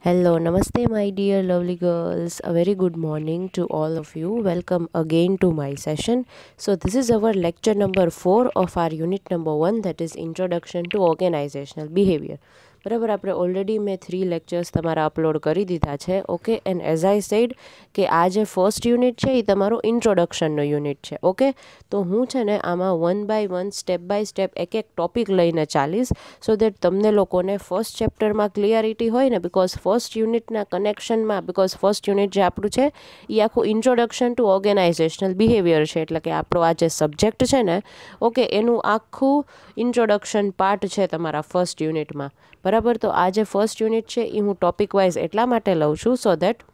Hello, namaste, my dear lovely girls. A very good morning to all of you. Welcome again to my session. So, this is our lecture number 4 of our unit number 1, that is Introduction to Organizational Behavior. બરાબર, આપણે already મેં 3 lectures તમારા upload કરી દીધા છે. Okay, and as I said કે આ જે ફર્સ્ટ યુનિટ છે એ તમારો ઇન્ટ્રોડક્શનનો યુનિટ છે. ઓકે, તો હું છે ને આમાં 1 બાય 1 સ્ટેપ બાય સ્ટેપ એક ટોપિક લઈને ચાલીશ, સો દેટ તમને લોકોને ફર્સ્ટ ચેપ્ટરમાં ક્લિયરિટી હોય ને. બિકોઝ ફર્સ્ટ યુનિટના કનેક્શનમાં, બિકોઝ ફર્સ્ટ યુનિટ જે આપણું છે એ આખું ઇન્ટ્રોડક્શન ટુ ઓર્ગેનાઇઝેશનલ બિહેવિયર છે. એટલે કે આપણો આ જે સબ્જેક્ટ છે ને, ઓકે, એનું આખું ઇન્ટ્રોડક્શન પાર્ટ છે તમારા ફર્સ્ટ યુનિટમાં. બરાબર, તો આ જે ફર્સ્ટ યુનિટ છે એ હું ટોપિક વાઇઝ એટલા માટે લઉં છું સો દેટ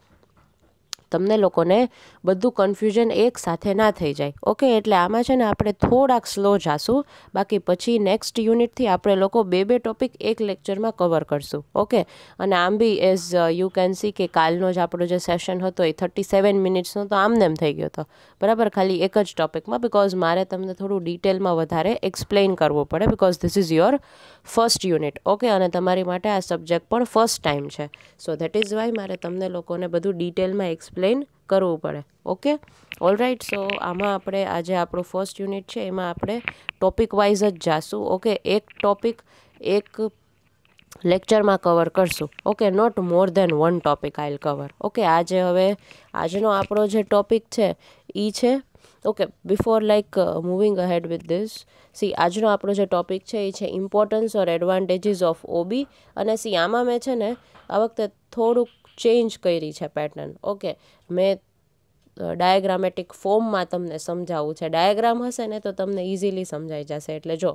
તમને લોકોને બધું કન્ફ્યુઝન એક સાથે ના થઈ જાય. ઓકે, એટલે આમાં છે ને આપણે થોડાક સ્લો જાશું, બાકી પછી નેક્સ્ટ યુનિટથી આપણે લોકો બે ટોપિક એક લેક્ચરમાં કવર કરશું. ઓકે, અને આમ બી એઝ યુ કેન સી કે કાલનો જ આપણો જે સેશન હતો એ 37 મિનિટ્સનો તો આમનેમ થઈ ગયો હતો. બરાબર, ખાલી એક જ ટોપિકમાં, બિકોઝ મારે તમને થોડું ડિટેલમાં વધારે એક્સપ્લેન કરવું પડે, because this is your first unit. Okay, અને તમારી માટે આ સબ્જેક્ટ પણ ફર્સ્ટ ટાઈમ છે. સો ધેટ ઇઝ વાય મારે તમને લોકોને બધું ડિટેલમાં એક્સપ્લેન કરવું પડે. Okay, all right. સો આમાં આપણે આજે આપણું ફર્સ્ટ યુનિટ છે એમાં આપણે ટોપિક વાઇઝ જ જાશું. ઓકે, એક ટોપિક એક લેક્ચરમાં કવર કરશું. Okay, not more than one topic I'll cover. Okay, આજે હવે આજનો આપણો જે ટોપિક છે એ છે, okay, before like moving ahead with this, see આજનો આપણો જે ટોપિક છે એ છે importance or advantages of OB. અને સી આમાં મેં છે ને આ વખતે થોડુંક ચેન્જ કરી છે પેટર્ન. ઓકે, મેં ડાયાગ્રામેટિક ફોર્મમાં તમને સમજાવવું છે. ડાયાગ્રામ હશે ને તો તમને ઇઝીલી સમજાઈ જશે. એટલે જો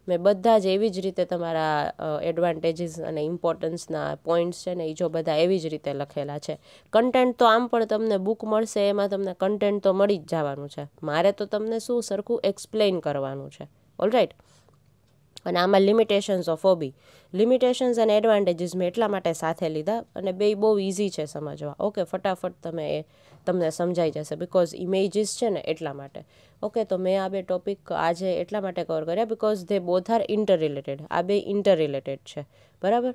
મેં બધા જ એવી જ રીતે તમારા એડવાન્ટેજીસ અને ઇમ્પોર્ટન્સના પોઈન્ટ્સ છે ને એ જો બધા એવી જ રીતે લખેલા છે. કન્ટેન્ટ તો આમ પણ તમને બુક મળશે, એમાં તમને કન્ટેન્ટ તો મળી જ જવાનું છે. મારે તો તમને શું સરખું એક્સપ્લેન કરવાનું છે. ઓલરાઈટ. અને આમાં લિમિટેશન્સ ઓફ ઓબી, લિમિટેશન્સ અને એડવાન્ટેજીસ મેં એટલા માટે સાથે લીધા, અને બે બહુ ઇઝી છે સમજવા. ઓકે, ફટાફટ તમને સમજાઈ જશે, બિકોઝ ઇમેજીસ છે ને એટલા માટે. ઓકે, તો મેં આ બે ટોપિક આજે એટલા માટે કવર કર્યા because they both are inter related. આ બે ઇન્ટર રિલેટેડ છે. બરાબર.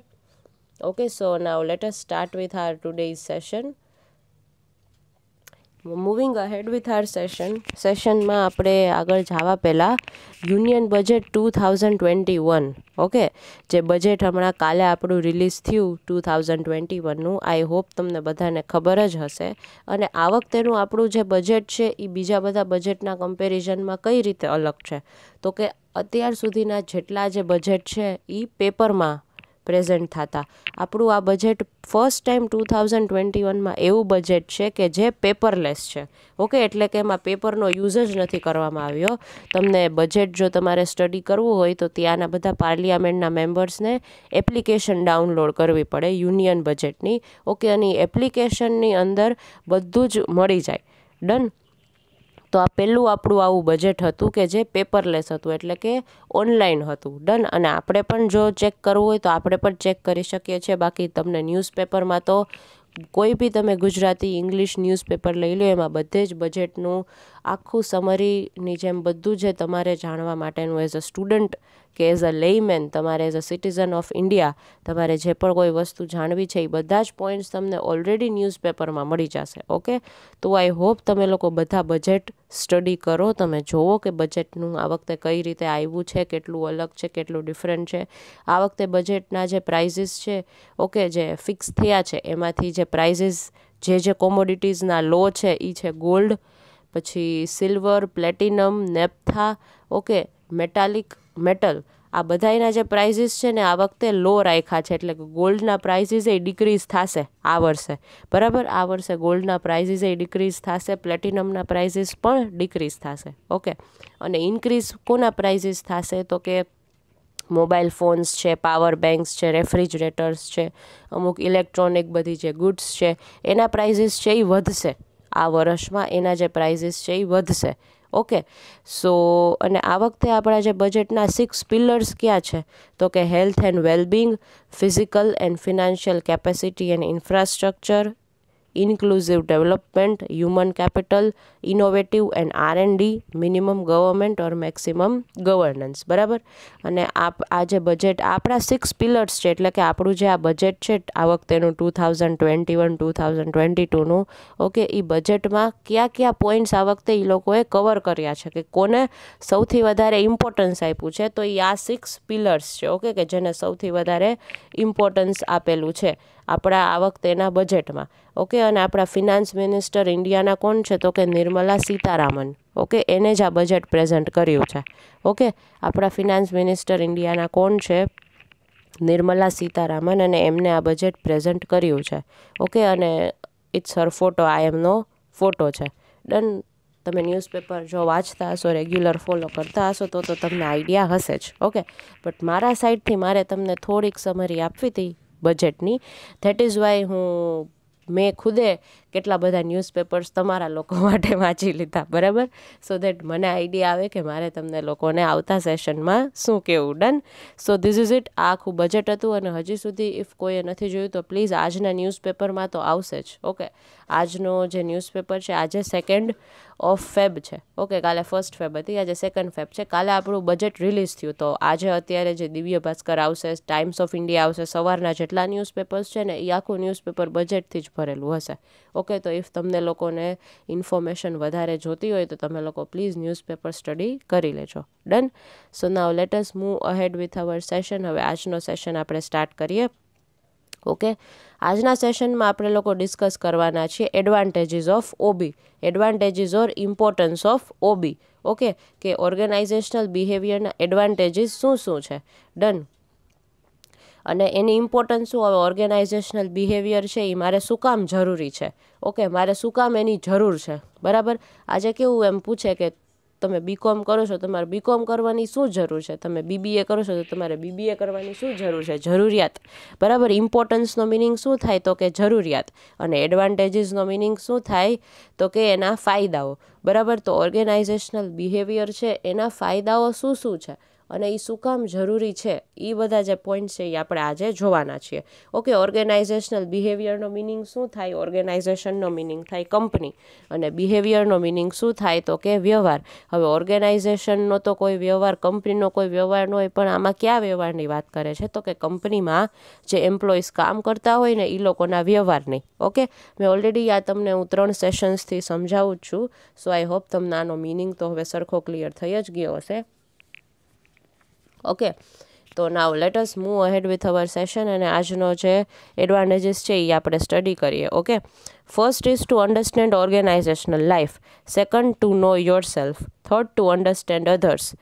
Okay, so now let us start with our today's session. Moving ahead with our સેશનમાં આપણે આગળ જવા પહેલાં યુનિયન બજેટ 2021, ઓકે, જે બજેટ હમણાં કાલે આપણું રિલીઝ થયું 2021નું, આઈ હોપ તમને બધાને ખબર જ હશે. અને આ વખતેનું આપણું જે બજેટ છે એ બીજા બધા બજેટના કમ્પેરિઝનમાં કઈ રીતે અલગ છે, તો કે અત્યાર સુધીના જેટલા જે બજેટ છે એ પેપરમાં પ્રેઝન્ટ થતા, આપણું આ બજેટ ફર્સ્ટ ટાઈમ 2021માં એવું બજેટ છે કે જે પેપરલેસ છે. ઓકે, એટલે કે એમાં પેપરનો યુઝ જ નથી કરવામાં આવ્યો. તમને બજેટ જો તમારે સ્ટડી કરવું હોય તો ત્યાંના બધા પાર્લિયામેન્ટના મેમ્બર્સને એપ્લિકેશન ડાઉનલોડ કરવી પડે યુનિયન બજેટની. ઓકે, અને એપ્લિકેશનની અંદર બધું જ મળી જાય. ડન. તો આ પહેલું આપણું આવું બજેટ હતું કે જે પેપરલેસ હતું, એટલે કે ઓનલાઈન હતું. ડન. અને આપણે પણ જો ચેક કરવું હોય તો આપણે પણ ચેક કરી શકીએ છીએ. બાકી તમને ન્યૂઝપેપરમાં તો કોઈ બી તમે ગુજરાતી ઇંગ્લિશ ન્યૂઝપેપર લઈ લો, એમાં બધે જ બજેટનું આખું સમરીની જેમ બધું જે તમારે જાણવા માટેનું એઝ અ સ્ટુડન્ટ કે એઝ અ લેઇમેન, તમારે as a citizen of India, તમારે જે પણ કોઈ વસ્તુ જાણવી છે એ બધા જ પોઈન્ટ્સ તમને ઓલરેડી ન્યૂઝપેપરમાં મળી જશે. ઓકે, તો આઈ હોપ તમે લોકો બધા બજેટ સ્ટડી કરો, તમે જુઓ કે બજેટનું આ વખતે કઈ રીતે આવ્યું છે, કેટલું અલગ છે, કેટલું ડિફરન્ટ છે. આ વખતે બજેટના જે પ્રાઇઝીસ છે, ઓકે, જે ફિક્સ થયા છે એમાંથી જે પ્રાઇઝીસ જે કોમોડિટીઝના લો છે એ છે ગોલ્ડ, પછી silver, platinum, નેપ્થા, okay, metallic, metal. આ બધાના જે પ્રાઇઝીસ છે ને આ વખતે લો રાખ્યા છે, એટલે કે ગોલ્ડના પ્રાઇઝીસ એ ડિક્રીઝ થશે આ વર્ષે. બરાબર, આ વર્ષે ગોલ્ડના પ્રાઇઝીસ એ ડિક્રીઝ થશે, પ્લેટિનમના પ્રાઇઝીસ પણ ડિક્રીઝ થશે. ઓકે, અને ઇન્ક્રીઝ કોના પ્રાઇઝીસ થશે, તો કે મોબાઈલ ફોન્સ છે, પાવર બેંક્સ છે, રેફ્રિજરેટર્સ છે, અમુક ઇલેક્ટ્રોનિક બધી જે ગુડ્સ છે એના પ્રાઇઝીસ છે એ વધશે આ વર્ષમાં. એના જે પ્રાઇઝીસ છે એ વધશે. ઓકે, સો અને આ વખતે આપણા જે બજેટના 6 પિલર્સ ક્યાં છે, તો કે health and wellbeing, physical and financial capacity and infrastructure, inclusive development, human capital, innovative and R&D, minimum government or maximum governance. બરાબર. અને આ જે બજેટ આપણા 6 પિલર્સ છે, એટલે કે આપણું જે આ બજેટ છે આ વખતેનું 2021-2022નું, ઓકે, એ બજેટમાં કયા પોઈન્ટ્સ આ વખતે એ લોકોએ કવર કર્યા છે, કે કોને સૌથી વધારે ઇમ્પોર્ટન્સ આપ્યું છે, તો એ આ 6 પિલર્સ છે, ઓકે, કે જેને સૌથી વધારે ઇમ્પોર્ટન્સ આપેલું છે આપણા આ વખતેના બજેટમાં. ઓકે. અને આપણા ફિનાન્સ મિનિસ્ટર ઇન્ડિયાના કોણ છે, તો કે નિર્મલા સીતારામન. ઓકે. એને જ આ બજેટ પ્રેઝન્ટ કર્યું છે. ઓકે. આપણા ફિનાન્સ મિનિસ્ટર ઇન્ડિયાના કોણ છે, નિર્મલા સીતારામન, અને એમને આ બજેટ પ્રેઝન્ટ કર્યું છે. ઓકે. અને ઇટ્સ હર ફોટો, એમનો ફોટો છે. ડન. તમે ન્યૂઝપેપર જો વાંચતા હશો, રેગ્યુલર ફોલો કરતા હશો, તો તમને આઈડિયા હશે જ. ઓકે. બટ મારા સાઈડથી મારે તમને થોડીક સમરી આપવી હતી બજેટની. ધેટ ઇઝ વાય મેં ખુદે કેટલા બધા ન્યૂઝપેપર્સ તમારા લોકો માટે વાંચી લીધા. બરાબર. સો દેટ મને આઈડિયા આવે કે મારે તમને લોકોને આવતા સેશનમાં શું કહેવું. Done. So this is it. આ આખું બજેટ હતું. અને હજી સુધી ઇફ કોઈએ નથી જોયું તો પ્લીઝ આજના ન્યૂઝપેપરમાં તો આવશે જ. ઓકે. આજનો જે ન્યૂઝપેપર છે, આજે 2 ફેબ છે. ઓકે. કાલે 1 ફેબ હતી, આજે 2 ફેબ છે. કાલે આપણું બજેટ રિલીઝ થયું, તો આજે અત્યારે જે દિવ્ય ભાસ્કર આવશે, ટાઈમ્સ ઓફ ઇન્ડિયા આવશે, સવારના જેટલા ન્યૂઝપેપર્સ છે ને એ આખું ન્યૂઝપેપર બજેટથી જ ભરેલું હશે. ઓકે. તો ઇફ તમને લોકોને ઇન્ફોર્મેશન વધારે જોતી હોય તો તમે લોકો પ્લીઝ ન્યૂઝપેપર સ્ટડી કરી લેજો. Done. So now let us move ahead with our session. હવે આજનો સેશન આપણે સ્ટાર્ટ કરીએ. ઓકે. આજના સેશનમાં આપણે લોકો ડિસ્કસ કરવાના છીએ advantages of OB, advantages or importance of OB. Okay. કે ઓર્ગેનાઇઝેશનલ બિહેવિયરના એડવાન્ટેજીસ શું છે. ડન. અને એની ઇમ્પોર્ટન્સ શું, હવે ઓર્ગેનાઇઝેશનલ બિહેવિયર છે એ મારે શું કામ જરૂરી છે. ઓકે. મારે શું કામ એની જરૂર છે. બરાબર. આજે કેવું એમ પૂછે કે તમે BCom કરો છો, તમારે BCom કરવાની શું જરૂર છે, તમે BBA કરો છો તો તમારે BBA કરવાની શું જરૂર છે. જરૂરિયાત. બરાબર. ઇમ્પોર્ટન્સનો મિનિંગ શું થાય, તો કે જરૂરિયાત. અને એડવાન્ટેજીસનો મિનિંગ શું થાય, તો કે એના ફાયદાઓ. બરાબર. તો ઓર્ગેનાઇઝેશનલ બિહેવિયર છે એના ફાયદાઓ શું છે અને એ શું કામ જરૂરી છે, એ બધા જે પોઈન્ટ છે એ આપણે આજે જોવાના છીએ. ઓકે. ઓર્ગેનાઇઝેશનલ બિહેવિયરનો મિનિંગ શું થાય, ઓર્ગેનાઇઝેશનનો મિનિંગ થાય કંપની, અને બિહેવિયરનો મિનિંગ શું થાય, તો કે વ્યવહાર. હવે ઓર્ગેનાઇઝેશનનો તો કોઈ વ્યવહાર, કંપનીનો કોઈ વ્યવહાર ન હોય, પણ આમાં કયા વ્યવહારની વાત કરે છે, તો કે કંપનીમાં જે એમ્પ્લોઈઝ કામ કરતા હોય ને એ લોકોના વ્યવહારની. ઓકે. મેં ઓલરેડી આ તમને હું 3 સેશન્સથી સમજાવું જ છું. સો આઈ હોપ તમને આનો મિનિંગ તો હવે સરખો ક્લિયર થઈ જ ગયો હશે. ઓકે. તો now let us move ahead with our session. અને આજનો જે એડવાન્ટેજીસ છે એ આપણે સ્ટડી કરીએ. Okay. First is to understand organisational life. Second, to know yourself. Third, to understand others.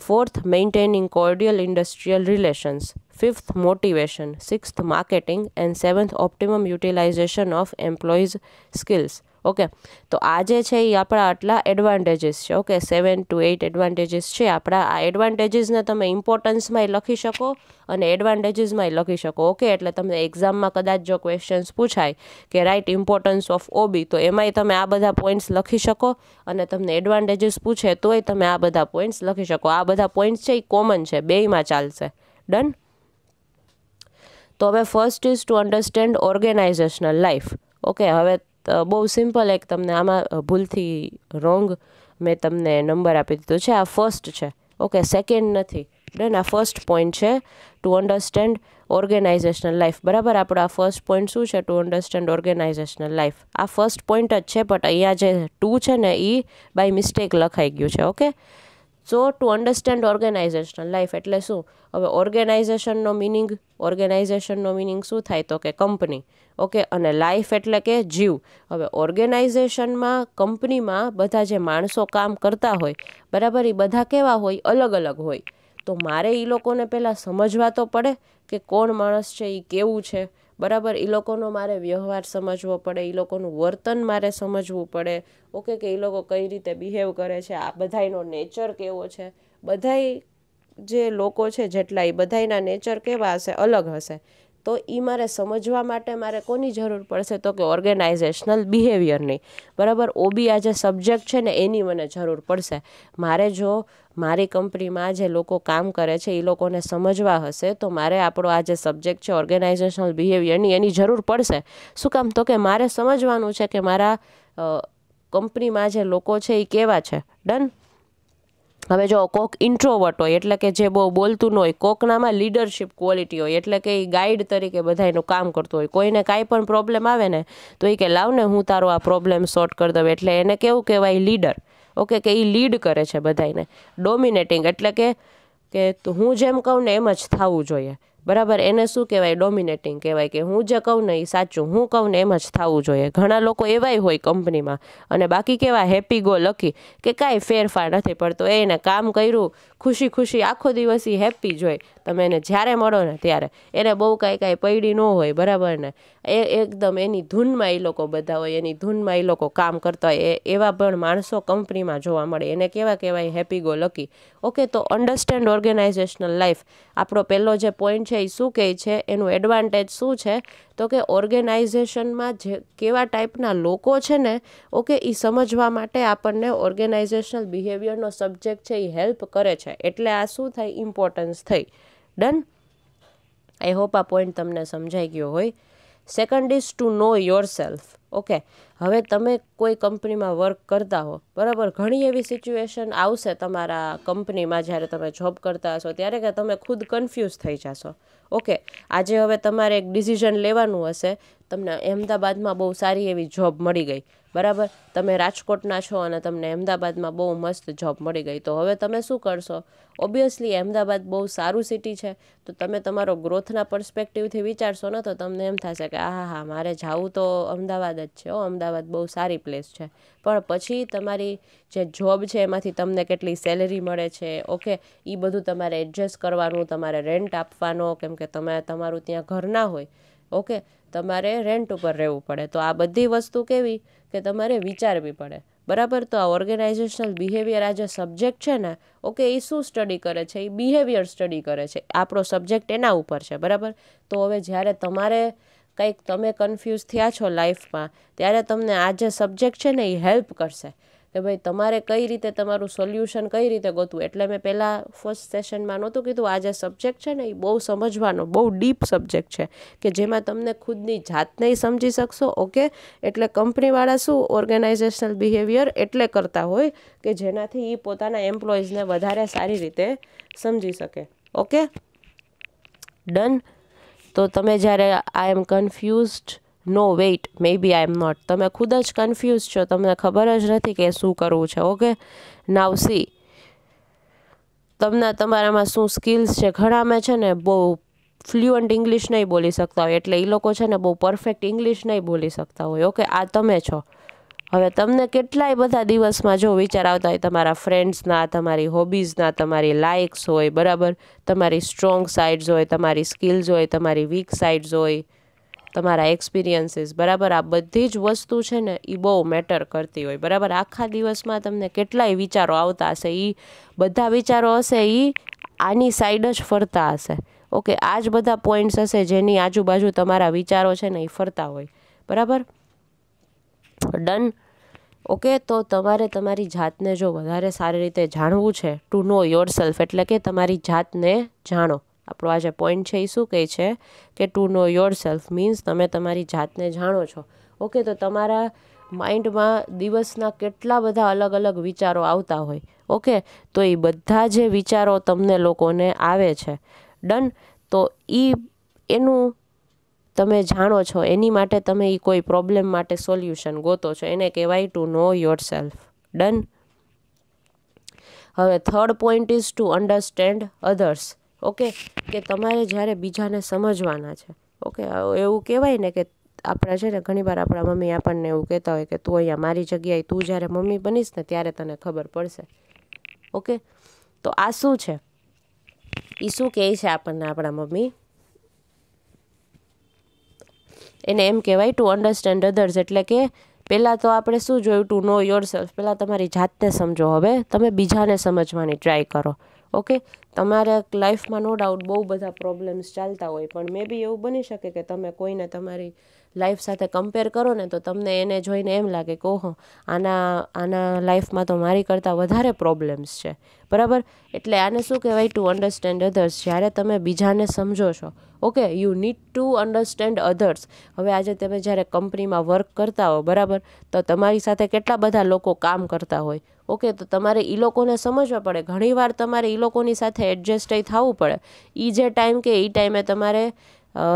Fourth, maintaining cordial industrial relations. Fifth, motivation. Sixth, marketing. And seventh, optimum utilisation of employees skills. Okay. તો આ જે છે એ આપણા આટલા advantages છે. Okay. 7 to 8 advantages છે આપણા. આ એડવાન્ટેજીસને તમે ઇમ્પોર્ટન્સમાંય લખી શકો અને એડવાન્ટેજીસમાંય લખી શકો. ઓકે. એટલે તમને એક્ઝામમાં કદાચ જો ક્વેશ્ચન્સ પૂછાય કે રાઇટ ઇમ્પોર્ટન્સ ઓફ OB, તો એમાંય તમે આ બધા પોઈન્ટ્સ લખી શકો, અને તમને એડવાન્ટેજીસ પૂછે તોય તમે આ બધા પોઈન્ટ્સ લખી શકો. આ બધા પોઈન્ટ્સ છે એ કોમન છે, બેયમાં ચાલશે. ડન. તો હવે first is to understand organisational life. Okay. હવે બહુ સિમ્પલ, એક તમને આમાં ભૂલથી રોંગ મેં તમને નંબર આપી દીધો છે. આ ફર્સ્ટ છે. ઓકે. સેકન્ડ નથી. ડન. આ ફર્સ્ટ પોઈન્ટ છે, ટુ અન્ડરસ્ટેન્ડ ઓર્ગેનાઇઝેશનલ લાઈફ. બરાબર. આપણો આ ફર્સ્ટ પોઈન્ટ શું છે, ટુ અન્ડરસ્ટેન્ડ ઓર્ગેનાઇઝેશનલ લાઈફ. આ ફર્સ્ટ પોઈન્ટ જ છે, બટ અહીંયા જે 2 છે ને એ બાય મિસ્ટેક લખાઈ ગયું છે. ઓકે. સો ટુ અન્ડરસ્ટેન્ડ ઓર્ગેનાઇઝેશનલ લાઈફ એટલે શું, હવે ઓર્ગેનાઇઝેશનનો મિનિંગ શું થાય, તો કે કંપની. ઓકે. અને લાઈફ એટલે કે જીવ. હવે ઓર્ગેનાઇઝેશનમાં, કંપનીમાં બધા જે માણસો કામ કરતા હોય, બરાબર, એ બધા કેવા હોય, અલગ અલગ હોય. તો મારે એ લોકોને પહેલાં સમજવા તો પડે કે કોણ માણસ છે, એ કેવું છે. બરાબર. એ લોકોનો મારે વ્યવહાર સમજવો પડે, એ લોકોનું વર્તન મારે સમજવું પડે. ઓકે. કે એ લોકો કઈ રીતે બિહેવ કરે છે, આ બધાયનો નેચર કેવો છે. બધાય જે લોકો છે જેટલા, એ બધાયના નેચર કેવા હશે, અલગ હશે. તો એ મારે સમજવા માટે મારે કોની જરૂર પડશે? તો કે ઓર્ગેનાઇઝેશનલ બિહેવિયરની, બરાબર. ઓબી આ જે સબ્જેક્ટ છે ને એની મને જરૂર પડશે. મારે જો મારી કંપનીમાં જે લોકો કામ કરે છે એ લોકોને સમજવા હશે તો મારે આપણો આ જે સબ્જેક્ટ છે ઓર્ગેનાઇઝેશનલ બિહેવિયરની એની જરૂર પડશે. શું કામ? તો કે મારે સમજવાનું છે કે મારા કંપનીમાં જે લોકો છે એ કેવા છે. ડન. હવે જો કોક ઇન્ટ્રોવર્ટ હોય એટલે કે જે બહુ બોલતું ન હોય, કોકનામાં લીડરશિપ ક્વોલિટી હોય એટલે કે એ ગાઈડ તરીકે બધાનું કામ કરતું હોય. કોઈને કાંઈ પણ પ્રોબ્લેમ આવે ને તો એ કે લાવને હું તારો આ પ્રોબ્લેમ સોર્ટ કરી દઉં, એટલે એને કેવું કહેવાય? લીડર. ઓકે, કે એ લીડ કરે છે બધાને. ડોમિનેટિંગ એટલે કે હું જેમ કહું ને એમ જ થવું જોઈએ, બરાબર. એને શું કહેવાય? ડોમિનેટિંગ કહેવાય, કે હું જે કહું ને એ સાચું, હું કહું ને એમ જ થવું જોઈએ. ઘણા લોકો એવાય હોય કંપનીમાં, અને બાકી કેવા હેપી ગો લકી, કે કાંઈ ફેરફાર નથી પડતો. એને કામ કર્યું ખુશી ખુશી આખો દિવસ એ હેપી જ હોય. તમે એને જ્યારે મળો ને ત્યારે એને બહુ કાંઈ પડી ન હોય, બરાબર ને. એકદમ એની ધૂનમાં એ લોકો બધા હોય, એની ધૂનમાં એ લોકો કામ કરતા હોય. એવા પણ માણસો કંપનીમાં જોવા મળે. એને કેવા કહેવાય? Happy go lucky. ઓકે, તો અન્ડરસ્ટેન્ડ ઓર્ગેનાઇઝેશનલ લાઈફ. આપણો પહેલો જે પોઈન્ટ છે એ શું કહે છે? એનું એડવાન્ટેજ શું છે? તો કે ઓર્ગેનાઇઝેશનમાં જે કેવા ટાઈપના લોકો છે ને, ઓકે, એ સમજવા માટે આપણને ઓર્ગેનાઇઝેશનલ બિહેવિયરનો સબ્જેક્ટ છે એ હેલ્પ કરે છે. એટલે આ શું થાય? ઇમ્પોર્ટન્સ થઈ. ડન. આઈ હોપ આ પોઈન્ટ તમને સમજાઈ ગયો હોય. Second is to know yourself. Okay, હવે તમે કોઈ કંપનીમાં વર્ક કરતા હો, બરાબર. ઘણી એવી સિચ્યુએશન આવશે તમારા કંપનીમાં જ્યારે તમે જોબ કરતા હશો ત્યારે કે તમે ખુદ કન્ફ્યુઝ થઈ જશો. ઓકે, આજે હવે તમારે એક ડિસિઝન લેવાનું હશે. તમને અમદાવાદમાં બહુ સારી એવી જોબ મળી ગઈ, બરાબર. તમે રાજકોટના છો અને તમને અમદાવાદમાં બહુ મસ્ત જોબ મળી ગઈ. તો હવે તમે શું કરશો? ઓબ્વિયસલી અમદાવાદ બહુ સારું સિટી છે, તો તમે તમારો ગ્રોથના પર્સપેક્ટિવથી વિચારશો ને તો તમને એમ થશે કે હા મારે જવું તો અમદાવાદ જ છે. અમદાવાદ બહુ સારી પ્લેસ છે. પણ પછી તમારી જે જોબ છે એમાંથી તમને કેટલી સેલેરી મળે છે, ઓકે, એ બધું તમારે એડજસ્ટ કરવાનું, તમારે રેન્ટ આપવાનો, કેમ કે તમારું ત્યાં ઘર ના હોય. ઓકે, તમારે રેન્ટ ઉપર રહેવું પડે. તો આ બધી વસ્તુ કેવી કે તમારે વિચારવી પડે, બરાબર. તો આ ઓર્ગેનાઇઝેશનલ બિહેવિયર આ જે સબ્જેક્ટ છે ને, ઓકે, એ શું સ્ટડી કરે છે? એ બિહેવિયર સ્ટડી કરે છે. આપણો સબ્જેક્ટ એના ઉપર છે, બરાબર. તો હવે જ્યારે તમારે કંઈક તમે કન્ફ્યુઝ થયા છો લાઈફમાં, ત્યારે તમને આ જે સબ્જેક્ટ છે ને એ હેલ્પ કરશે કે ભાઈ તમારે કઈ રીતે તમારું સોલ્યુશન કઈ રીતે ગોતવું. એટલે મેં પહેલાં ફર્સ્ટ સેશનમાં નહોતું કીધું, આ જે સબ્જેક્ટ છે ને એ બહુ સમજવાનો, બહુ ડીપ સબ્જેક્ટ છે કે જેમાં તમને ખુદની જાતને સમજી શકશો. ઓકે, એટલે કંપનીવાળા શું ઓર્ગેનાઇઝેશનલ બિહેવિયર એટલે કરતા હોય કે જેનાથી એ પોતાના એમ્પ્લોઈઝને વધારે સારી રીતે સમજી શકે. Okay, done. તો તમે જ્યારે I am confused, no wait, maybe I am not, તમે ખુદ જ કન્ફ્યુઝ છો, તમને ખબર જ નથી કે શું કરવું છે. ઓકે, નાવ સી, તમને તમારામાં શું સ્કિલ્સ છે. ઘણામાં છે ને બહુ ફ્લુઅન્ટ ઇંગ્લિશ નહીં બોલી શકતા હોય, એટલે એ લોકો છે ને બહુ પરફેક્ટ ઇંગ્લિશ નહીં બોલી શકતા હોય. ઓકે, આ તમે છો. હવે તમને કેટલાય બધા દિવસમાં જો વિચાર આવતા હોય તમારા ફ્રેન્ડ્સના, તમારી હોબીઝના, તમારી લાઇક્સ હોય, બરાબર, તમારી સ્ટ્રોંગ સાઇડ્સ હોય, તમારી સ્કિલ્સ હોય, તમારી વીક સાઇડ્સ હોય, તમારા એક્સપિરિયન્સીસ, બરાબર. આ બધી જ વસ્તુ છે ને એ બહુ મેટર કરતી હોય, બરાબર. આખા દિવસમાં તમને કેટલાય વિચારો આવતા હશે, એ બધા વિચારો હશે એ આની સાઈડ જ ફરતા હશે. ઓકે, આ જ બધા પોઈન્ટ્સ હશે જેની આજુબાજુ તમારા વિચારો છે ને એ ફરતા હોય, બરાબર. ડન. ઓકે, તો તમારે તમારી જાતને જો વધારે સારી રીતે જાણવું છે, ટુ નો યોર સેલ્ફ, એટલે કે તમારી જાતને જાણો. આપણો આ જે પોઈન્ટ છે એ શું કહે છે કે to know yourself means તમે તમારી જાતને જાણો છો. ઓકે, તો તમારા માઇન્ડમાં દિવસના કેટલા બધા અલગ અલગ વિચારો આવતા હોય. ઓકે, તો એ બધા જે વિચારો તમને લોકોને આવે છે, ડન, તો એનું તમે જાણો છો, એની માટે તમે એ કોઈ પ્રોબ્લેમ માટે સોલ્યુશન ગોતો છો, એને કહેવાય to know yourself. Done. હવે third point is to understand others. Okay, કે તમારે જ્યારે બીજાને સમજવાના છે. ઓકે, એવું કહેવાય ને કે આપણા છે ને ઘણીવાર આપણા મમ્મી આપણને એવું કહેતા હોય કે તું અહીંયા મારી જગ્યાએ તું જ્યારે મમ્મી બનીશ ને ત્યારે તને ખબર પડશે. ઓકે, તો આ શું છે? એ શું કહે છે આપણને આપણા મમ્મી? એને એમ કહેવાય ટુ અન્ડરસ્ટેન્ડ અધર્સ. એટલે કે પહેલાં તો આપણે શું જોયું? To know yourself. પહેલાં તમારી જાતને સમજો, હવે તમે બીજાને સમજવાની ટ્રાય કરો. ઓકે, તમારા લાઈફમાં નો ડાઉટ બહુ બધા પ્રોબ્લેમ્સ ચાલતા હોય, પણ મે બી એવું બની શકે કે તમે કોઈને તમારી લાઈફ સાથે કમ્પેર કરો ને તો તમને એને જોઈને એમ લાગે કે ઓહો, આના લાઈફમાં તો મારી કરતાં વધારે પ્રોબ્લેમ્સ છે, બરાબર. એટલે આને શું કહેવાય? Two understand others. જ્યારે તમે બીજાને સમજો છો, okay, you need to understand others. હવે આજે તમે જ્યારે કંપનીમાં વર્ક કરતા હો, બરાબર, તો તમારી સાથે કેટલા બધા લોકો કામ કરતા હોય, ઓકે, તો તમારે એ લોકોને સમજવા પડે. ઘણીવાર તમારે એ લોકોની સાથે એડજસ્ટ થવું પડે. એ જે ટાઈમ કે એ ટાઈમે તમારે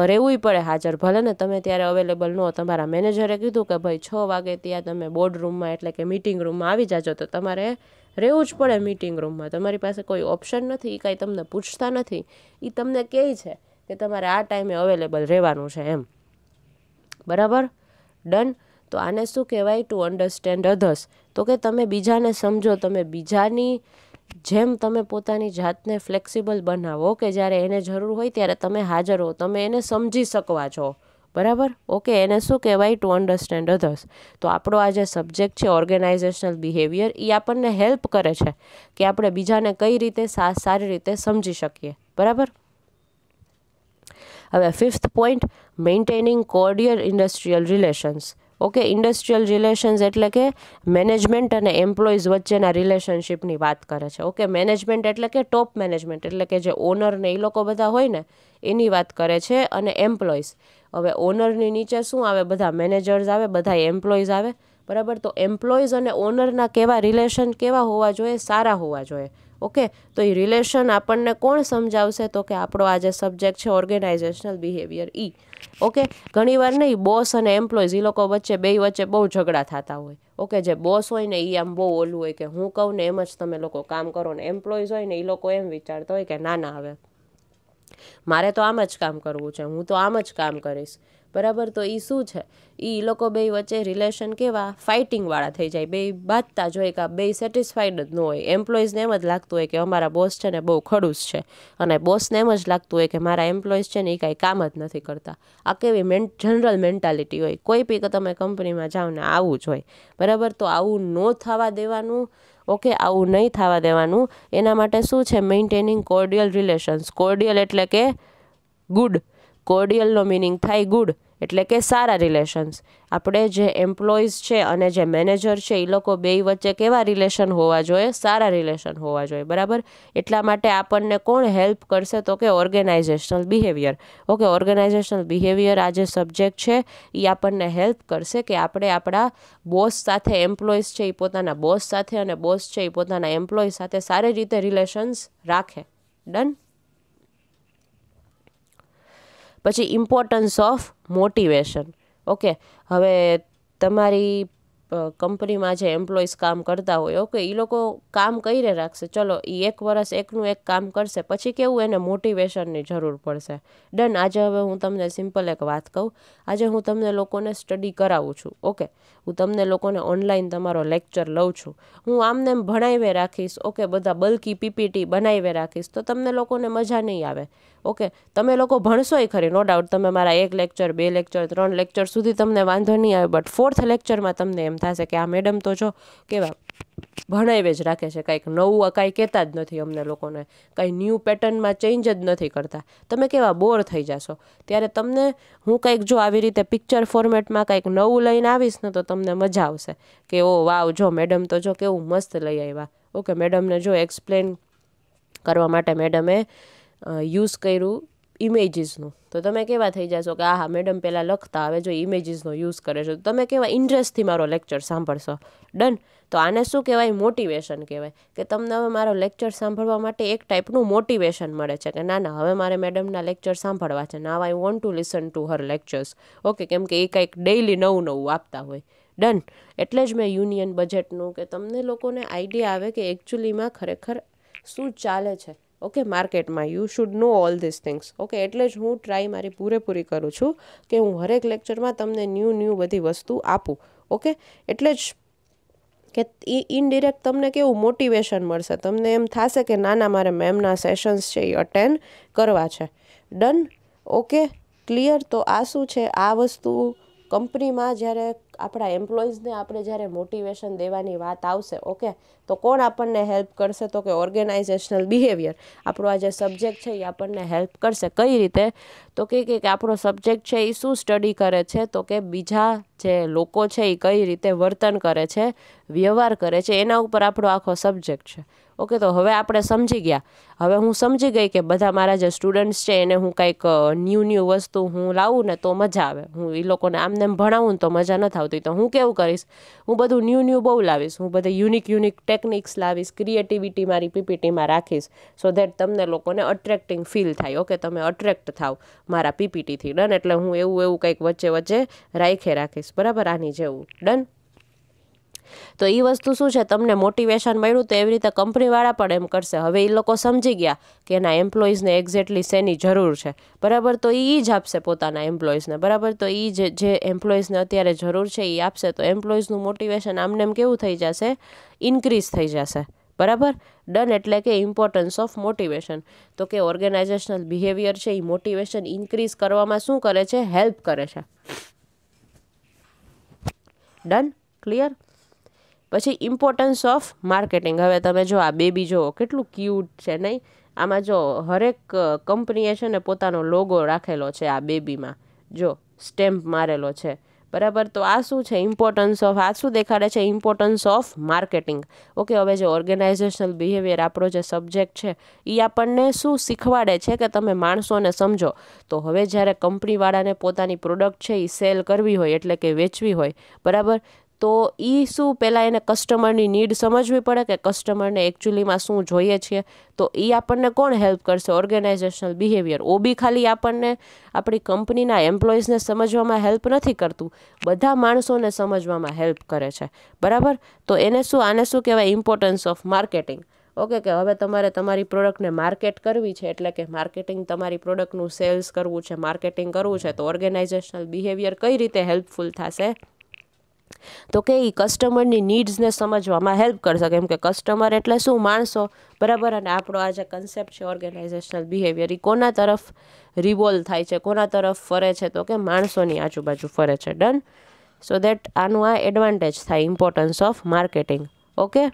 રહેવું પડે હાજર. ભલે ને તમે ત્યારે અવેલેબલ ન હો, તમારા મેનેજરે કીધું કે ભાઈ 6 વાગે ત્યાં તમે બોર્ડ રૂમમાં એટલે કે મિટિંગ રૂમમાં આવી જાજો, તો તમારે રહેવું જ પડે મિટિંગ રૂમમાં. તમારી પાસે કોઈ ઓપ્શન નથી. એ કાંઈ તમને પૂછતા નથી. એ તમને કહે છે કે તમારે આ ટાઈમે અવેલેબલ રહેવાનું છે એમ, બરાબર. ડન. તો આને શું કહેવાય? Two understand others. તો કે તમે બીજાને સમજો, તમે બીજાની જેમ તમે પોતાની જાતને ફ્લેક્સિબલ બનાવો કે જ્યારે એને જરૂર હોય ત્યારે તમે હાજર હો, તમે એને સમજી શકવા છો, બરાબર. ઓકે, એને શું કહેવાય? Two understand others. તો આપણો આ જે સબ્જેક્ટ છે ઓર્ગેનાઇઝેશનલ બિહેવિયર, એ આપણને હેલ્પ કરે છે કે આપણે બીજાને કઈ રીતે સારી રીતે સમજી શકીએ, બરાબર. હવે 5th point, maintaining cordial industrial relations. Okay, industrial relations એટલે કે મેનેજમેન્ટ અને એમ્પ્લોઈઝ વચ્ચેના રિલેશનશિપની વાત કરે છે. ઓકે, મેનેજમેન્ટ એટલે કે ટોપ મેનેજમેન્ટ એટલે કે જે ઓનર ને એ લોકો બધા હોય ને એની વાત કરે છે. અને એમ્પ્લોઈઝ, હવે ઓનરની નીચે શું આવે? બધા મેનેજર્સ આવે, બધા એમ્પ્લોઈઝ આવે, બરાબર. તો એમ્પ્લોઈઝ અને ઓનરના કેવા રિલેશન કેવા હોવા જોઈએ? સારા હોવા જોઈએ. ઓકે, તો એ રિલેશન આપણને કોણ સમજાવશે? તો કે આપણો આ જે સબ્જેક્ટ છે ઓર્ગેનાઇઝેશનલ બિહેવિયર, ઓકે. ઘણીવાર નહીં, બોસ અને એમ્પ્લોઈઝ એ લોકો વચ્ચે બહુ ઝઘડા થતા હોય. ઓકે, જે બોસ હોય ને એ આમ બહુ ઓલું હોય કે હું કહું ને એમ જ તમે લોકો કામ કરો, ને એમ્પ્લોઈઝ હોય ને એ લોકો એમ વિચારતા હોય કે ના ના, હવે મારે તો આમ જ કામ કરવું છે, હું તો આમ જ કામ કરીશ, બરાબર. તો એ શું છે? એ લોકો બે વચ્ચે રિલેશન કેવા ફાઇટિંગવાળા થઈ જાય. બે બાજતા જ હોય કે બે સેટિસ્ફાઈડ જ ન હોય. એમ્પ્લોઈઝને એમ જ લાગતું હોય કે અમારા બોસ છે ને બહુ ખડૂસ છે, અને બોસને એમ જ લાગતું હોય કે મારા એમ્પ્લોઈઝ છે ને એ કાંઈ કામ જ નથી કરતા. આ કેવી જનરલ મેન્ટાલિટી હોય. કોઈ બી તમે કંપનીમાં જાઓ ને આવું જ હોય, બરાબર. તો આવું ન થવા દેવાનું. ઓકે, આવું નહીં થવા દેવાનું. એના માટે શું છે? Maintaining કોર્ડિયલ relations. કોર્ડિયલ એટલે કે ગુડ. કોર્ડિયલનો મિનિંગ થાય ગુડ, એટલે કે સારા રિલેશન્સ. આપણે જે એમ્પ્લોઈઝ છે અને જે મેનેજર છે એ લોકો બે વચ્ચે કેવા રિલેશન હોવા જોઈએ? સારા રિલેશન હોવા જોઈએ, બરાબર. એટલા માટે આપણને કોણ હેલ્પ કરશે? તો કે organisational behaviour. Okay, organisational behaviour આ જે સબ્જેક્ટ છે એ આપણને હેલ્પ કરશે કે આપણે આપણા બોસ સાથે, એમ્પ્લોઈઝ છે એ પોતાના બોસ સાથે અને બોસ છે એ પોતાના એમ્પ્લોય સાથે સારી રીતે રિલેશન્સ રાખે. ડન. પછી ઇમ્પોર્ટન્સ ઓફ મોટિવેશન. ઓકે, હવે તમારી કંપનીમાં જે એમ્પ્લોઈઝ કામ કરતા હોય, ઓકે, એ લોકો કામ કઈ રાખશે? ચલો, એ 1 વર્ષ એકનું એક કામ કરશે, પછી કેવું એને મોટિવેશનની જરૂર પડશે. ડન. આજે હવે હું તમને સિમ્પલ એક વાત કહું. આજે હું તમને લોકોને સ્ટડી કરાવું છું, ઓકે, હું તમને લોકોને ઓનલાઈન તમારો લેક્ચર લઉં છું. હું આમને એમ ભણાવી રાખીશ, ઓકે, બધા બલ્કી પીપીટી બનાવી રાખીશ, તો તમને લોકોને મજા નહીં આવે. ઓકે, તમે લોકો ભણશોય ખરી, નો ડાઉટ. તમે મારા 1 લેક્ચર, 2 લેક્ચર, 3 લેક્ચર સુધી તમને વાંધો નહીં આવે, બટ 4th લેક્ચરમાં તમને એમ થશે કે આ મેડમ તો જો કેવા ભણાવે જ રાખે છે, કાંઈક નવું કાંઈ કહેતા જ નથી અમને લોકોને, કાંઈ ન્યૂ પેટર્નમાં ચેન્જ જ નથી કરતા. તમે કેવા બોર થઈ જશો. ત્યારે તમને હું કંઈક જો આવી રીતે પિક્ચર ફોર્મેટમાં કંઈક નવું લઈને આવીશ ને તો તમને મજા આવશે કે ઓ વાવ, જો મેડમ તો જો કેવું મસ્ત લઈ આવ્યા. ઓકે, મેડમને જો એક્સપ્લેન કરવા માટે મેડમે યુઝ કર્યું ઇમેજીસનું, તો તમે કેવા થઈ જશો કે હા મેડમ પહેલાં લખતા, હવે જો ઇમેજીસનો યુઝ કરે છે, તો તમે કેવા ઇન્ટરેસ્ટથી મારો લેક્ચર સાંભળશો. ડન. તો આને શું કહેવાય? મોટિવેશન કહેવાય. કે તમને હવે મારો લેક્ચર સાંભળવા માટે એક ટાઈપનું મોટિવેશન મળે છે કે ના ના, હવે મારે મેડમના લેક્ચર સાંભળવા છે. Now I want to listen to her lectures. Okay, કેમ કે એ કંઈક ડેઇલી નવું આપતા હોય. ડન. એટલે જ મેં યુનિયન બજેટનું, કે તમને લોકોને આઈડિયા આવે કે એકચ્યુઅલીમાં ખરેખર શું ચાલે છે, ઓકે, માર્કેટમાં. You should no all this things. Okay, એટલે જ હું ટ્રાય મારી પૂરેપૂરી કરું છું કે હું હરેક લેક્ચરમાં તમને ન્યૂ બધી વસ્તુ આપું. ઓકે, એટલે જ કે એ ઇનડિરેક્ટ તમને કેવું મોટિવેશન મળશે. તમને એમ થશે કે ના ના, મારે મેમના સેશન્સ છે એ અટેન્ડ કરવા છે. ડન. Okay, clear. તો આ શું છે? આ વસ્તુ કંપનીમાં જ્યારે આપણા એમ્પ્લોઈઝને આપણે જ્યારે મોટિવેશન દેવાની વાત આવશે, ઓકે, તો કોણ આપણને હેલ્પ કરશે? તો કે ઓર્ગેનાઇઝેશનલ બિહેવિયર. આપણો આ જે સબ્જેક્ટ છે એ આપણને હેલ્પ કરશે. કઈ રીતે? તો કે આપણો સબ્જેક્ટ છે એ શું સ્ટડી કરે છે? તો કે બીજા જે લોકો છે એ કઈ રીતે વર્તન કરે છે, વ્યવહાર કરે છે, એના ઉપર આપણો આખો સબ્જેક્ટ છે. ઓકે, તો હવે આપણે સમજી ગયા. હવે હું સમજી ગઈ કે બધા મારા જે સ્ટુડન્ટ્સ છે એને હું કંઈક ન્યૂ વસ્તુ હું લાવું ને તો મજા આવે. હું એ લોકોને આમને એમ ભણાવું ને તો મજા નથી આવતી. તો હું કેવું કરીશ? હું બધું ન્યૂ બહુ લાવીશ. હું બધે યુનિક ટેકનિક્સ લાવીશ, ક્રિએટિવિટી મારી પીપીટીમાં રાખીશ, સો ધેટ તમને લોકોને અટ્રેક્ટિંગ ફીલ થાય. ઓકે, તમે અટ્રેક્ટ થાવ મારા પીપીટીથી. ડન? એટલે હું એવું કંઈક વચ્ચે રાખીશ. બરાબર? આની જેવું. ડન? તો એ વસ્તુ શું છે, તમને મોટિવેશન મળ્યું તો એવી રીતે કંપનીવાળા પણ એમ કરશે. હવે એ લોકો સમજી ગયા કે એના એમ્પ્લોઈઝને એક્ઝેક્ટલી શેની જરૂર છે. બરાબર? તો એ જ આપશે પોતાના એમ્પ્લોઈઝને. બરાબર? તો એ જે એમ્પ્લોઈઝને અત્યારે જરૂર છે એ આપશે. તો એમ્પ્લોઈઝનું મોટિવેશન આમને એમ કેવું થઈ જશે? ઇન્ક્રીઝ થઈ જશે. બરાબર? ડન? એટલે કે ઇમ્પોર્ટન્સ ઓફ મોટિવેશન. તો કે ઓર્ગેનાઇઝેશનલ બિહેવિયર છે એ મોટિવેશન ઇન્ક્રીઝ કરવામાં શું કરે છે? હેલ્પ કરે છે. ડન? ક્લિયર? પછી ઇમ્પોર્ટન્સ ઓફ માર્કેટિંગ. હવે તમે જો આ બેબી જુઓ કેટલું ક્યુટ છે, નહીં? આમાં જો હરેક કંપનીએ છે ને પોતાનો લોગો રાખેલો છે આ બેબીમાં. જો સ્ટેમ્પ મારેલો છે. બરાબર? તો આ શું છે? ઇમ્પોર્ટન્સ ઓફ, આ શું દેખાડે છે? Importance of marketing. ઓકે, હવે જે ઓર્ગેનાઇઝેશનલ બિહેવિયર આપણો જે સબ્જેક્ટ છે એ આપણને શું શીખવાડે છે કે તમે માણસોને સમજો. તો હવે જ્યારે કંપનીવાળાને પોતાની પ્રોડક્ટ છે એ સેલ કરવી હોય, એટલે કે વેચવી હોય, બરાબર, તો એ શું પહેલાં એને કસ્ટમરની નીડ સમજવી પડે કે કસ્ટમરને એકચ્યુઅલીમાં શું જોઈએ છીએ. તો એ આપણને કોણ હેલ્પ કરશે? Organisational behaviour. બી ખાલી આપણને આપણી કંપનીના એમ્પ્લોઈઝને સમજવામાં હેલ્પ નથી કરતું, બધા માણસોને સમજવામાં હેલ્પ કરે છે. બરાબર? તો એને શું, આને શું કહેવાય? Importance of marketing. ઓકે, કે હવે તમારે તમારી પ્રોડક્ટને માર્કેટ કરવી છે, એટલે કે માર્કેટિંગ, તમારી પ્રોડક્ટનું સેલ્સ કરવું છે, માર્કેટિંગ કરવું છે, તો ઓર્ગેનાઇઝેશનલ બિહેવિયર કઈ રીતે હેલ્પફુલ થશે? તો કે એ કસ્ટમરની નીડ્સને સમજવામાં હેલ્પ કરશે. કેમ કે કસ્ટમર એટલે શું? માણસો. બરાબર? અને આપણો આ જે કન્સેપ્ટ છે ઓર્ગેનાઇઝેશનલ બિહેવિયર, એ કોના તરફ રિવોલ્વ થાય છે, કોના તરફ ફરે છે? તો કે માણસોની આજુબાજુ ફરે છે. ડન? સો દેટ આનું આ એડવાન્ટેજ થાય, ઇમ્પોર્ટન્સ ઓફ માર્કેટિંગ. ઓકે,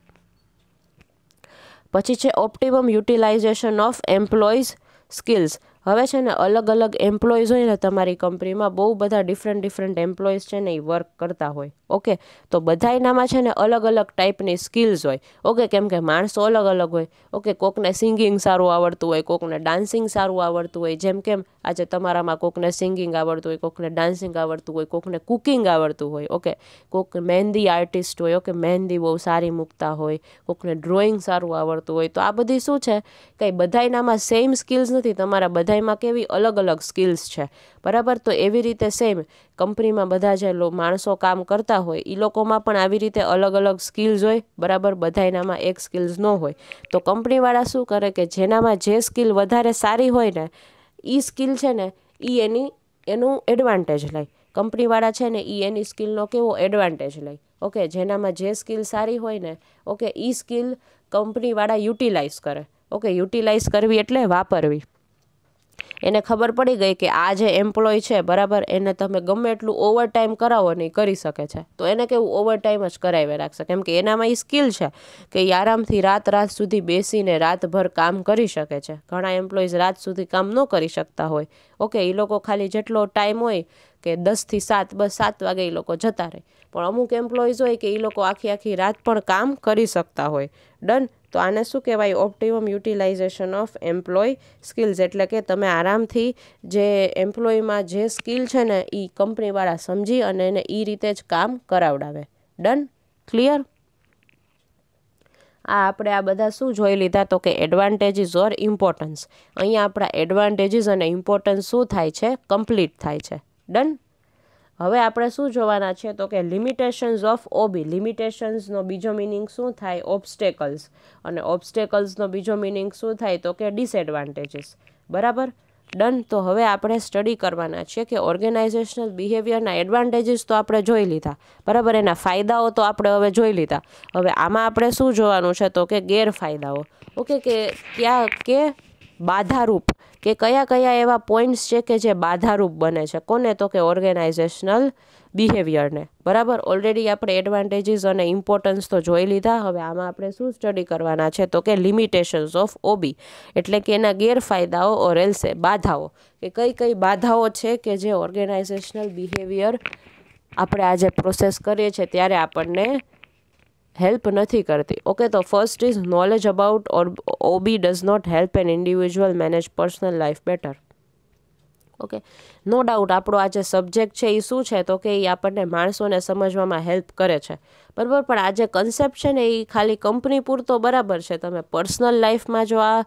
પછી છે optimum utilisation of employees skills. હવે છે ને અલગ એમ્પ્લોઈઝ હોય ને તમારી કંપનીમાં, બહુ બધા ડિફરન્ટ એમ્પ્લોઈઝ છે ને એ વર્ક કરતા હોય. ઓકે, તો બધા એનામાં છે ને અલગ ટાઈપની સ્કિલ્સ હોય. ઓકે, કેમ કે માણસો અલગ હોય. ઓકે, કોકને સિંગિંગ સારું આવડતું હોય, કોકને ડાન્સિંગ સારું આવડતું હોય. જેમ કેમ આજે તમારામાં કોકને સિંગિંગ આવડતું હોય, કોકને ડાન્સિંગ આવડતું હોય, કોકને કુકિંગ આવડતું હોય. ઓકે, કોક મહેંદી આર્ટિસ્ટ હોય. ઓકે, મહેંદી બહુ સારી મૂકતા હોય, કોકને ડ્રોઈંગ સારું આવડતું હોય. તો આ બધી શું છે? કંઈ બધા એનામાં સેમ સ્કિલ્સ નથી. તમારા બધામાં કેવી અલગ સ્કિલ્સ છે. બરાબર? તો એવી રીતે સેમ કંપનીમાં બધા જે માણસો કામ કરતા હોય એ લોકોમાં પણ આવી રીતે અલગ સ્કિલ્સ હોય. બરાબર? બધા એનામાં એક સ્કિલ્સ ન હોય. તો કંપનીવાળા શું કરે કે જેનામાં જે સ્કિલ વધારે સારી હોય ને એ સ્કિલ છે ને એ એનું એડવાન્ટેજ લે. કંપનીવાળા છે ને એ એની સ્કિલનો કેવો એડવાન્ટેજ લે. ઓકે, જેનામાં જે સ્કિલ સારી હોય ને, ઓકે, એ સ્કિલ કંપનીવાળા યુટિલાઇઝ કરે. ઓકે, યુટિલાઇઝ કરવી એટલે વાપરવી. એને ખબર પડી ગઈ કે આ જે એમ્પ્લોય છે, બરાબર, એને તમે ગમે એટલું ઓવરટાઈમ કરાવો ને એ કરી શકે છે. તો એને કેવું ઓવરટાઈમ જ કરાવી રાખશે. કેમ કે એનામાં એ સ્કિલ છે કે એ આરામથી રાત સુધી બેસીને રાતભર કામ કરી શકે છે. ઘણા એમ્પ્લોઈઝ રાત સુધી કામ ન કરી શકતા હોય. ઓકે, એ લોકો ખાલી જેટલો ટાઈમ હોય કે 10 થી 7, બસ 7 વાગે એ લોકો જતા રહે. પણ અમુક એમ્પ્લોઈઝ હોય કે એ લોકો આખી રાત પણ કામ કરી શકતા હોય. ડન? તો આને શું કહેવાય? Optimum utilisation of employee skills. એટલે કે તમે આરામથી જે એમ્પ્લોયમાં જે સ્કિલ છે ને એ કંપનીવાળા સમજી અને એને એ રીતે જ કામ કરાવડાવે. ડન? ક્લિયર? આપણે આ બધા શું જોઈ લીધા? તો કે એડવાન્ટેજીસ ઓર ઇમ્પોર્ટન્સ. અહીંયા આપણા એડવાન્ટેજીસ અને ઇમ્પોર્ટન્સ શું થાય છે? કમ્પ્લીટ થાય છે. ડન? હવે આપણે શું જોવાના છે? તો કે લિમિટેશન્સ ઓફ ઓબી. લિમિટેશન્સનો બીજો મિનિંગ શું થાય? ઓબ્સ્ટેકલ્સ. અને ઓબ્સ્ટેકલ્સનો બીજો મિનિંગ શું થાય? તો કે ડિસએડવાન્ટેજીસ. બરાબર? ડન? તો હવે આપણે સ્ટડી કરવાના છે કે ઓર્ગેનાઇઝેશનલ બિહેવિયરના એડવાન્ટેજીસ તો આપણે જોઈ લીધા. બરાબર? એના ફાયદાઓ તો આપણે હવે જોઈ લીધા. હવે આમાં આપણે શું જોવાનું છે? તો કે ગેરફાયદાઓ. ઓકે, કે ક્યાં કે બાધારૂપ કે કયા કયા એવા પોઈન્ટ્સ છે કે જે બાધારૂપ બને છે. કોને? તો કે ઓર્ગેનાઇઝેશનલ બિહેવિયરને. બરાબર, ઓલરેડી આપણે એડવાન્ટેજીસ અને ઇમ્પોર્ટન્સ તો જોઈ લીધા. હવે આમાં આપણે શું સ્ટડી કરવાના છે? તો કે લિમિટેશન્સ ઓફ ઓબી, એટલે કે એના ગેરફાયદાઓ ઓર એલ્સે બાધાઓ, કે કઈ કઈ બાધાઓ છે કે જે ઓર્ગેનાઇઝેશનલ બિહેવિયર આપણે આજે પ્રોસેસ કરીએ છીએ ત્યારે આપણને હેલ્પ નથી કરતી. ઓકે, તો first is knowledge about OB does not help an individual manage personal life better. Okay, no doubt આપણો આ જે સબ્જેક્ટ છે એ શું છે? તો કે એ આપણને માણસોને સમજવામાં હેલ્પ કરે છે. બરાબર, પણ આ જે કન્સેપ્ટ છે ને એ ખાલી કંપની પૂરતો બરાબર છે. તમે પર્સનલ લાઈફમાં જો આ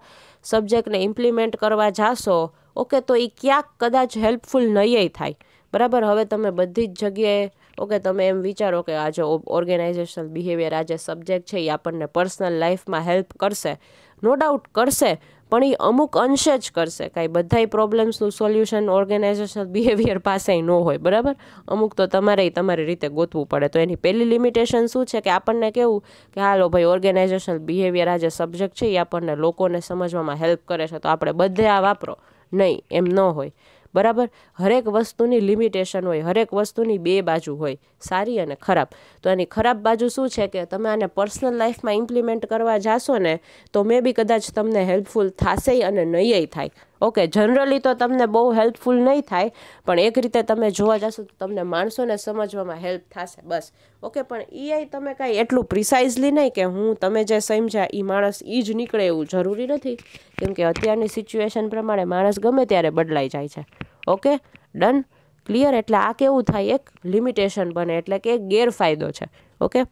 સબ્જેક્ટને ઇમ્પ્લિમેન્ટ કરવા જાશો, ઓકે, તો એ ક્યાંક કદાચ હેલ્પફુલ નહીં થાય. બરાબર, હવે તમે બધી જ જગ્યાએ ઓકે તમે એમ વિચારો કે આ જે ઓર્ગેનાઇઝેશનલ બિહેવિયર આ જે સબ્જેક્ટ છે એ આપણને પર્સનલ લાઈફમાં હેલ્પ કરશે. નો ડાઉટ કરશે, પણ એ અમુક અંશે જ કરશે. કાંઈ બધાય પ્રોબ્લેમ્સનું સોલ્યુશન ઓર્ગેનાઇઝેશનલ બિહેવિયર પાસે ન હોય. બરાબર, અમુક તો તમારી રીતે ગોતવું પડે. તો એની પહેલી લિમિટેશન શું છે? કે આપણને કેવું કે હાલો ભાઈ ઓર્ગેનાઇઝેશનલ બિહેવિયર આ જે સબ્જેક્ટ છે એ આપણને લોકોને સમજવામાં હેલ્પ કરે છે, તો આપણે બધે આ વાપરો. નહીં, એમ ન હોય. બરાબર, હરેક વસ્તુની લિમિટેશન હોય, હરેક વસ્તુની બે બાજુ હોય, સારી અને ખરાબ. તો એની ખરાબ બાજુ શું છે? કે તમે આને પર્સનલ લાઈફમાં ઇમ્પ્લિમેન્ટ કરવા જાશો ને તો મે બી કદાચ તમને હેલ્પફુલ થશે અને નહીં થાય. ઓકે, જનરલી તો તમને બહુ હેલ્પફુલ નહીં થાય, પણ એક રીતે તમે જોવા જશો તો તમને માણસોને સમજવામાં હેલ્પ થશે. બસ, ઓકે, પણ એ તમે કાંઈ એટલું પ્રિસાઇઝલી નહીં કે હું તમે જે સમજ્યા એ માણસ એ જ નીકળે એવું જરૂરી નથી, કેમ કે અત્યારની સિચ્યુએશન પ્રમાણે માણસ ગમે ત્યારે બદલાઈ જાય છે. Okay, done, clear. એટલે આ કેવું થાય? એક લિમિટેશન બને, એટલે કે એક ગેરફાયદો છે. Okay,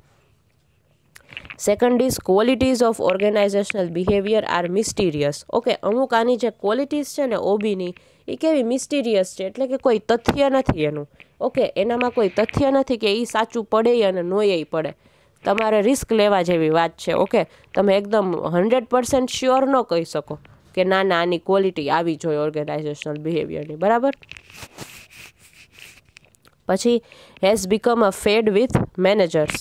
second is qualities of organisational behaviour are mysterious. Okay, અમુક આની જે ક્વોલિટીઝ છે ને ઓબીની એ કેવી મિસ્ટીરિયસ છે, એટલે કે કોઈ તથ્ય નથી એનું. ઓકે, એનામાં કોઈ તથ્ય નથી કે એ સાચું પડે અને નોય પડે. તમારે રિસ્ક લેવા જેવી વાત છે. ઓકે, તમે એકદમ 100% શ્યોર ન કહી શકો કે ના ના આની ક્વોલિટી આવી જોઈએ ઓર્ગેનાઇઝેશનલ બિહેવિયરની. બરાબર, પછી has become a fad with managers.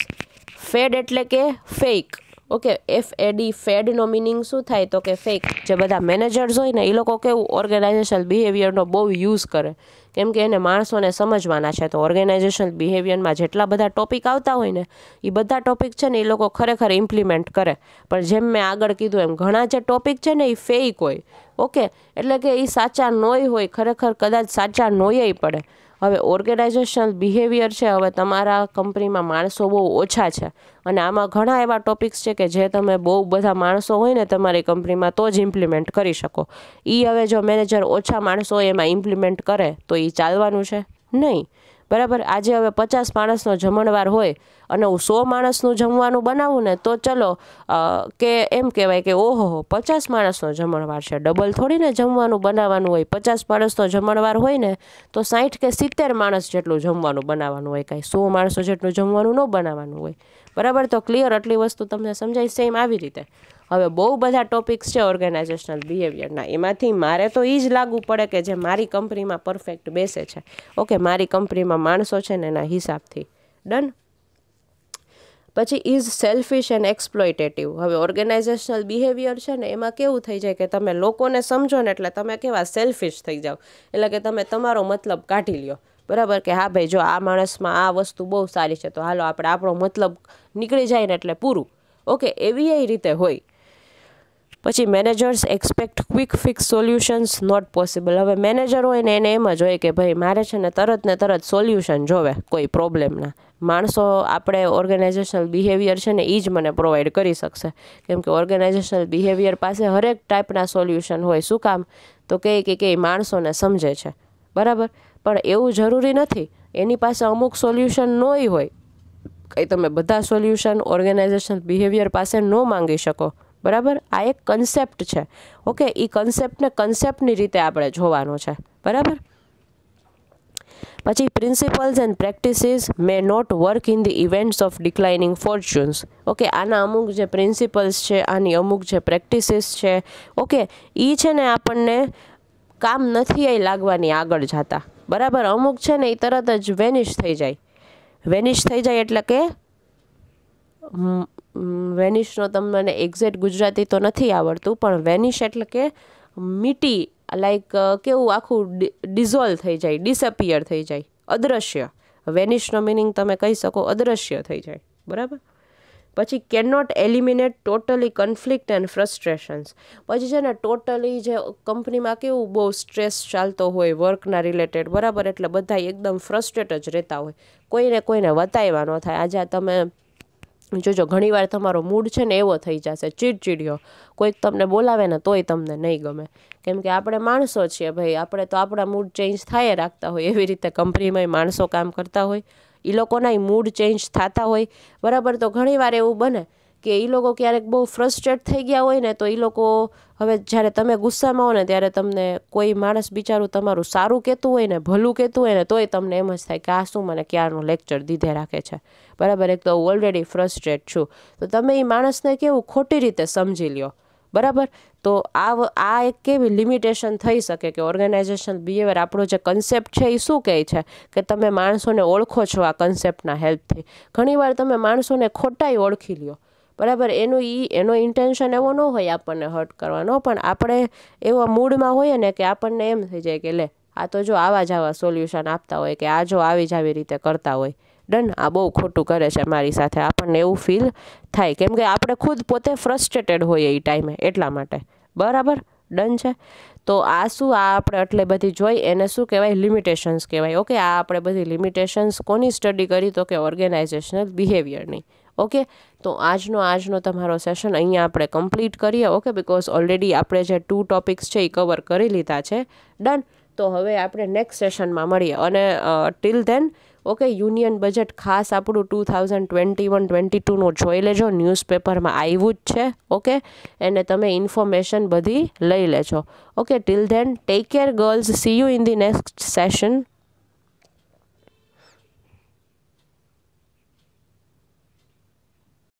Fad એટલે કે ફેક. ઓકે, FAD, ફેડનો મિનિંગ શું થાય? તો કે ફેક. જે બધા મેનેજર્સ હોય ને એ લોકો કેવું ઓર્ગેનાઇઝેશનલ બિહેવિયરનો બહુ યુઝ કરે, કેમ કે એને માણસોને સમજવાના છે. તો ઓર્ગેનાઇઝેશનલ બિહેવિયરમાં જેટલા બધા ટોપિક આવતા હોય ને એ બધા ટોપિક છે ને એ લોકો ખરેખર ઇમ્પ્લિમેન્ટ કરે, પણ જેમ મેં આગળ કીધું એમ ઘણા જે ટોપિક છે ને એ ફેક હોય. ઓકે, એટલે કે એ સાચા નોય હોય, ખરેખર કદાચ સાચા નોય પડે. હવે ઓર્ગેનાઇઝેશનલ બિહેવિયર છે, હવે તમારા કંપનીમાં માણસો બહુ ઓછા છે અને આમાં ઘણા એવા ટોપિક્સ છે કે જે તમે બહુ બધા માણસો હોય ને તમારી કંપનીમાં તો જ ઇમ્પ્લિમેન્ટ કરી શકો. હવે જો મેનેજર ઓછા માણસો એમાં ઇમ્પ્લિમેન્ટ કરે તો એ ચાલવાનું છે નહીં. બરાબર, આજે હવે 50 માણસનો જમણવાર હોય અને હું 100 માણસનું જમવાનું બનાવું ને તો ચલો કે એમ કહેવાય કે ઓહો 50 માણસનો જમણવાર છે, ડબલ થોડી ને જમવાનું બનાવવાનું હોય. 50 માણસનો જમણવાર હોય ને તો 60 કે 70 માણસ જેટલું જમવાનું બનાવવાનું હોય, કાંઈ 100 માણસો જેટલું જમવાનું ન બનાવવાનું હોય. બરાબર, તો ક્લિયર, આટલી વસ્તુ તમને સમજાય. સેમ આવી રીતે હવે બહુ બધા ટોપિક્સ છે ઓર્ગેનાઇઝેશનલ બિહેવિયરના, એમાંથી મારે તો એ જ લાગુ પડે કે જે મારી કંપનીમાં પરફેક્ટ બેસે છે. ઓકે, મારી કંપનીમાં માણસો છે ને એના હિસાબથી. ડન. પછી ઇઝ સેલ્ફિશ એન્ડ એક્સપ્લોઇટેટિવ. હવે ઓર્ગેનાઇઝેશનલ બિહેવિયર છે ને એમાં કેવું થઈ જાય કે તમે લોકોને સમજો ને એટલે તમે કેવા સેલ્ફિશ થઈ જાઓ, એટલે કે તમે તમારો મતલબ કાઢી લ્યો. બરાબર, કે હા ભાઈ જો આ માણસમાં આ વસ્તુ બહુ સારી છે તો હાલો આપણે આપણો મતલબ નીકળી જાય ને એટલે પૂરું. ઓકે, એવી એ રીતે હોય. પછી managers expect quick fix solutions not possible. હવે મેનેજર હોય ને એને એમ જ હોય કે ભાઈ મારે છે ને તરત સોલ્યુશન જોવે કોઈ પ્રોબ્લેમના. માણસો આપણે ઓર્ગેનાઇઝેશનલ બિહેવિયર છે ને એ જ મને પ્રોવાઈડ કરી શકશે, કેમ કે ઓર્ગેનાઇઝેશનલ બિહેવિયર પાસે હરેક ટાઈપના સોલ્યુશન હોય. શું કામ? તો કે માણસોને સમજે છે. બરાબર, પણ એવું જરૂરી નથી. એની પાસે અમુક સોલ્યુશન નોય હોય. કંઈ તમે બધા સોલ્યુશન ઓર્ગેનાઇઝેશનલ બિહેવિયર પાસે ન માંગી શકો. બરાબર, આ એક કન્સેપ્ટ છે. ઓકે, એ કન્સેપ્ટની રીતે આપણે જોવાનો છે. બરાબર, પછી principles and practices may not work in the events of declining fortunes. Okay, આના અમુક જે પ્રિન્સિપલ્સ છે, આની અમુક જે પ્રેક્ટિસીસ છે, ઓકે, એ છે ને આપણને કામ નથી એ લાગવાની આગળ જતા. બરાબર, અમુક છે ને એ તરત જ વેનિશ થઈ જાય. વેનિશ થઈ જાય એટલે કે વેનિશનો તમને એક્ઝેક્ટ ગુજરાતી તો નથી આવડતું, પણ વેનિશ એટલે કે મીટી લાઈક કેવું આખું ડિઝોલ્વ થઈ જાય, ડિસઅપિયર થઈ જાય, અદૃશ્ય. વેનિશનો મિનિંગ તમે કહી શકો અદૃશ્ય થઈ જાય, બરાબર. પછી can not eliminate totally conflict and frustrations. પછી છે ને ટોટલી જે કંપનીમાં કેવું બહુ સ્ટ્રેસ ચાલતો હોય વર્કના રિલેટેડ, બરાબર, એટલે બધા એકદમ ફ્રસ્ટ્રેટ જ રહેતા હોય, કોઈને વતાવ્યા ન થાય. આજે તમે જોજો ઘણીવાર તમારો મૂડ છે ને એવો થઈ જશે, ચીડચીડિયો, કોઈક તમને બોલાવે ને તોય તમને નહીં ગમે, કેમ કે આપણે માણસો છીએ ભાઈ, આપણે તો આપણા મૂડ ચેન્જ થાય રાખતા હોય. એવી રીતે કંપનીમાંય માણસો કામ કરતા હોય, એ લોકોના મૂડ ચેન્જ થતા હોય, બરાબર. તો ઘણીવાર એવું બને કે એ લોકો ક્યારેક બહુ ફ્રસ્ટ્રેટ થઈ ગયા હોય ને, તો એ લોકો હવે જ્યારે તમે ગુસ્સામાં હો ને ત્યારે તમને કોઈ માણસ બિચારું તમારું સારું કહેતું હોય ને, ભલું કહેતું હોય ને, તોય તમને એમ જ થાય કે આ શું મને ક્યારનું લેક્ચર દીધે રાખે છે, બરાબર. એક તો ઓલરેડી ફ્રસ્ટ્રેટ છું, તો તમે એ માણસને કેવું ખોટી રીતે સમજી લ્યો, બરાબર. તો આ એક કેવી લિમિટેશન થઈ શકે કે ઓર્ગેનાઇઝેશનલ બિહેવિયર, આપણો જે કન્સેપ્ટ છે એ શું કહે છે કે તમે માણસોને ઓળખો છો આ કન્સેપ્ટના હેલ્પથી. ઘણીવાર તમે માણસોને ખોટાઈ ઓળખી લ્યો, બરાબર. એનો ઇન્ટેન્શન એવો ન હોય આપણને હર્ટ કરવાનો, પણ આપણે એવા મૂડમાં હોઈએ ને કે આપણને એમ થઈ જાય કે લે આ તો જો આવા જ આવા સોલ્યુશન આપતા હોય, કે આ જો આવી જ આવી રીતે કરતા હોય, ડન, આ બહુ ખોટું કરે છે મારી સાથે, આપણને એવું ફીલ થાય, કેમ કે આપણે ખુદ પોતે ફ્રસ્ટ્રેટેડ હોઈએ એ ટાઈમે, એટલા માટે, બરાબર. ડન છે. તો આ શું, આ આપણે એટલે બધી જોઈ, એને શું કહેવાય, લિમિટેશન્સ કહેવાય. ઓકે, આ આપણે બધી લિમિટેશન્સ કોની સ્ટડી કરી, તો કે ઓર્ગેનાઇઝેશનલ બિહેવિયરની. ઓકે, તો આજનો તમારો સેશન અહીંયા આપણે કમ્પ્લીટ કરીએ. ઓકે, બિકોઝ ઓલરેડી આપણે જે 2 ટોપિક્સ છે એ કવર કરી લીધા છે. ડન. તો હવે આપણે નેક્સ્ટ સેશનમાં મળીએ, અને till then okay, union budget ખાસ આપણું 2021-22નું જોઈ લેજો, ન્યૂઝપેપરમાં આવ્યું જ છે. ઓકે, એને તમે ઇન્ફોર્મેશન બધી લઈ લેજો. Okay, till then take care girls, C you in the next session.